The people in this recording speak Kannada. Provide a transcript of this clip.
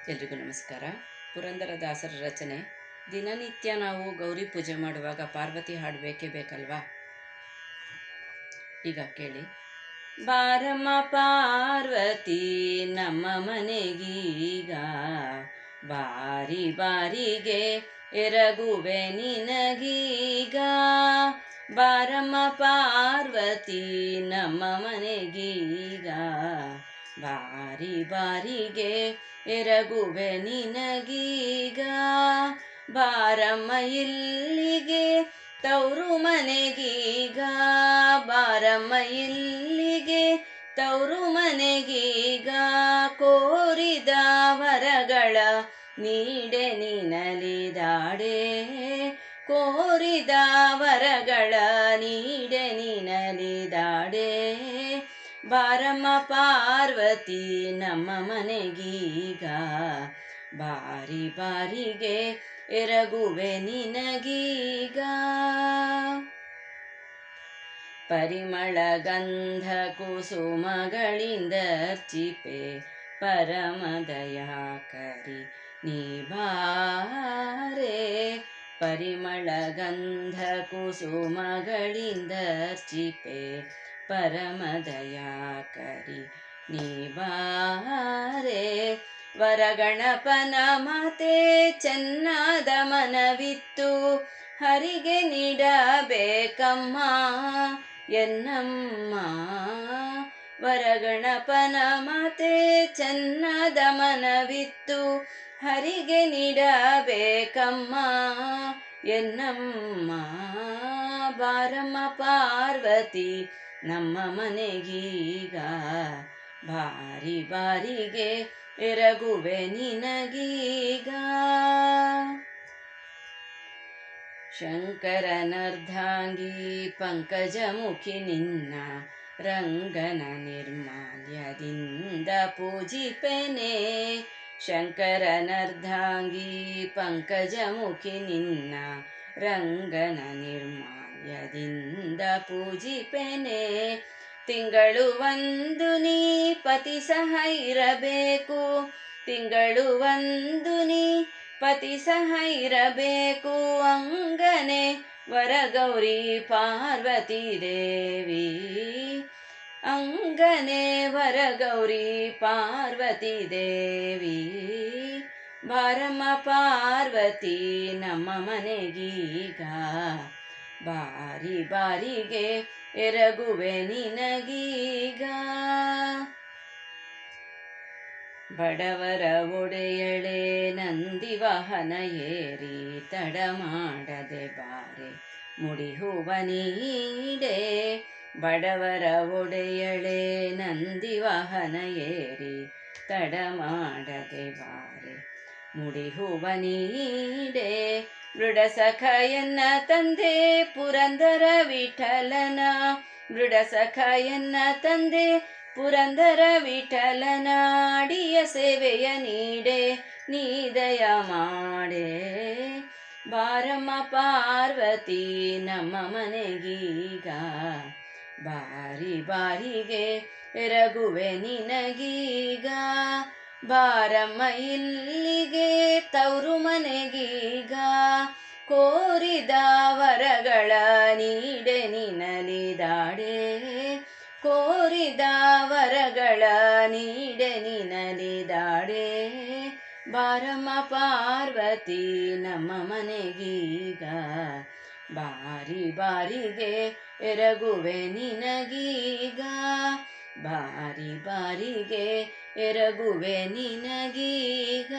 ಎಲ್ರಿಗೂ ನಮಸ್ಕಾರ. ಪುರಂದರದಾಸರ ರಚನೆ. ದಿನನಿತ್ಯ ನಾವು ಗೌರಿ ಪೂಜೆ ಮಾಡುವಾಗ ಪಾರ್ವತಿ ಹಾಡು ಬೇಕೇ ಬೇಕಲ್ವಾ? ಈಗ ಕೇಳಿ. ಬಾರಮ್ಮ ಪಾರ್ವತಿ ನಮ್ಮ ಮನೆಗೀಗ, ಬಾರಿ ಬಾರಿಗೆ ಎರಗುವೆ ನಿನಗೀಗ. ಬಾರಮ್ಮ ಪಾರ್ವತಿ ನಮ್ಮ ಮನೆಗೀಗ, ಬಾರಿ ಬಾರಿಗೆ ಎರಗುವೆ ನಿನಗೀಗ. ಬಾರಮ್ಮ ಇಲ್ಲಿಗೆ ತವರು ಮನೆಗೀಗ, ಬಾರಮ್ಮ ಇಲ್ಲಿಗೆ ತವರು ಮನೆಗೀಗ. ಕೋರಿದ ವರಗಳ ನೀಡೆ ನೀನಲಿದಾಡೆ, ಕೋರಿದ ವರಗಳ ನೀಡೆ ನೀನಲಿದಾಡೆ. ಬಾರಮ್ಮ ಪಾರ್ವತಿ ನಮ್ಮ ಮನೆಗೀಗ, ಬಾರಿ ಬಾರಿಗೆ ಎರಗುವೆ ನಿನಗೀಗ. ಪರಿಮಳ ಗಂಧ ಕುಸುಮಗಳಿಂದರ್ಚಿಪೆ ಪರಮ ದಯಾಕರಿ ನೀ ಬಾರೆ. ಪರಿಮಳ ಗಂಧ ಕುಸುಮಗಳಿಂದರ್ಚಿಪೆ ಪರಮ ದಯಾಕರಿ ನೀ ಬಾರೆ. ವರಗಣಪನ ಮಾತೆ ಚೆನ್ನಾದ ಮನವಿತ್ತು, ಹರಿಗೆ ನೀಡಬೇಕಮ್ಮ ಎನ್ನಮ್ಮ. ವರಗಣಪನ ಮಾತೆ ಚೆನ್ನಾದ ಮನವಿತ್ತು, ಹರಿಗೆ ನೀಡಬೇಕಮ್ಮ ಎನ್ನಮ್ಮ. ಬಾರಮ್ಮ ಪಾರ್ವತಿ ನಮ್ಮ ಮನೆಗೀಗ, ಬಾರಿ ಬಾರಿಗೆ ಎರಗುವೆ ನಿನಗೀಗ. ಶಂಕರನರ್ಧಾಂಗಿ ಪಂಕಜಮುಖಿ ನಿನ್ನ, ರಂಗನ ನಿರ್ಮಾಲ್ಯದಿಂದ ಪೂಜಿಪೆನೆ. ಶಂಕರನರ್ಧಾಂಗಿ ಪಂಕಜಮುಖಿ ನಿನ್ನ, ರಂಗನ ನಿರ್ಮಾಲ್ಯದಿಂದ ಪೂಜಿಪೆನೆ. ತಿಂಗಳು ಒಂದು ನೀ ಪತಿ ಸಹ ಇರಬೇಕು, ತಿಂಗಳು ಒಂದು ನೀ ಪತಿ ಸಹ ಇರಬೇಕು. ಅಂಗನೆ ವರಗೌರಿ ಪಾರ್ವತಿ ದೇವಿ, ಅಂಗನೆ ವರಗೌರಿ ಪಾರ್ವತಿ ದೇವಿ. ಬಾರಮ್ಮ ಪಾರ್ವತಿ ನಮ್ಮ ಮನೆಗೀಗ, ಬಾರಿ ಬಾರಿಗೆ ಎರಗುವೆ ನಿನಗೀಗ. ಬಡವರ ಒಡೆಯಳೆ ನಂದಿ ವಾಹನ ಏರಿ, ತಡ ಮಾಡದೆ ಬಾರೆ ಮುಡಿಹೂವ ನೀಡೆ. ಬಡವರ ಒಡೆಯಳೆ ನಂದಿ ವಾಹನ ಏರಿ, ತಡ ಮಾಡದೆ ಬಾರೆ ಮುಡಿಹೂವ ನೀಡೆ. ಮೃಡಸಖ ಎನ್ನ ತಂದೆ ಪುರಂದರ ವಿಠಲನ, ಮೃಡಸಖ ಎನ್ನ ತಂದೆ ಪುರಂದರ ವಿಠಲನ, ಅಡಿಯ ಸೇವೆಯ ನೀಡೆ ನೀ ದಯ ಮಾಡೆ. ಬಾರಮ್ಮ ಪಾರ್ವತಿ ನಮ್ಮ ಮನೆಗೀಗ, ಬಾರಿ ಬಾರಿಗೆ ಎರಗುವೆ ನಿನಗೀಗ. ಬಾರಮ್ಮ ಇಲ್ಲಿಗೆ ತವರು ಮನೆಗೀಗ, ಕೋರಿದ ವರಗಳ ನೀಡೆ ನೀನಲಿದಾಡೆ, ಕೋರಿದ ವರಗಳ ನೀಡೆ ನೀನಲಿದಾಡೆ. ಬಾರಮ್ಮ ಪಾರ್ವತಿ ನಮ್ಮ ಮನೆಗೀಗ, ಬಾರಿ ಬಾರಿಗೆ ಎರಗುವೆ ನಿನಗೀಗ, ಬಾರಿ ಬಾರಿಗೆ ಎರಗುವೆ ನಿನಗೀಗ.